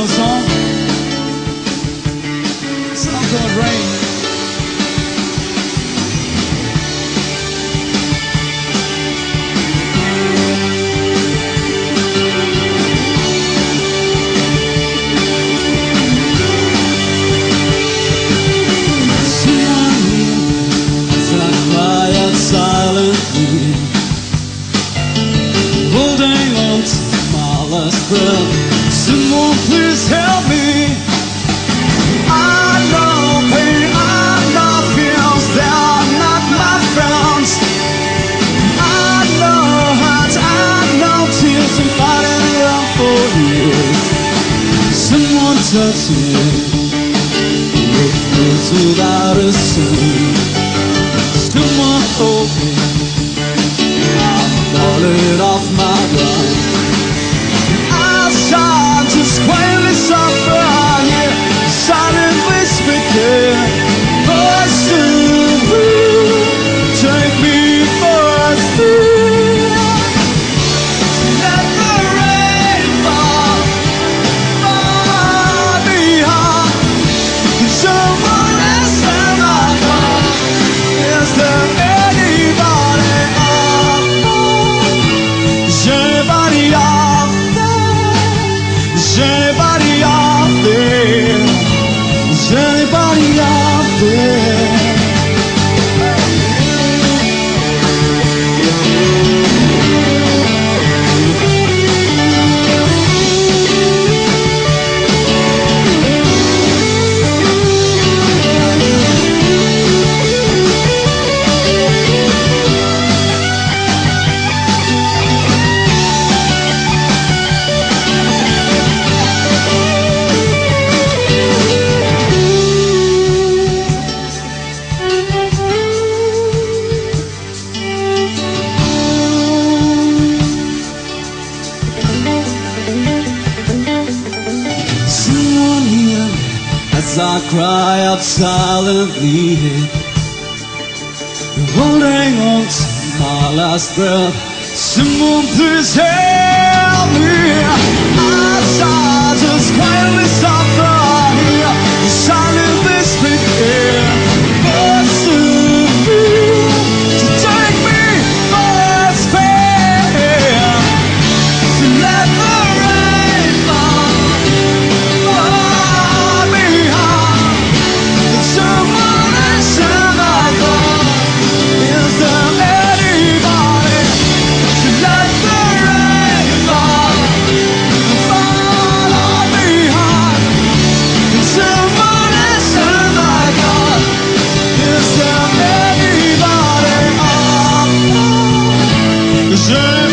little song. It's not gonna rain. Silently, holding on to my last breath. Someone please help me. I know pain, I know feels, they are not my friends. I know hurts, I know tears, I'm fighting it out for you. Someone touch me, with words without a sound. Someone hold me, I'm falling off my ground. Outside, just quietly suffer, yeah, silently speaking. But Cebu, take me for a spin. Let the rain fall, far behind. Someone else in my car. Is there anybody out there? Is anybody out there? Is anybody out there? Someone hear me as I cry out silently, holding on to my last breath. Someone please help me. Outside, just quietly suffer here, silently speaking. But Cebu, to take me for a spin. To let the rain fall far behind. If someone else in my car, is there anybody? To let the rain fall far behind. If someone else in my car, is there anybody out there? Is there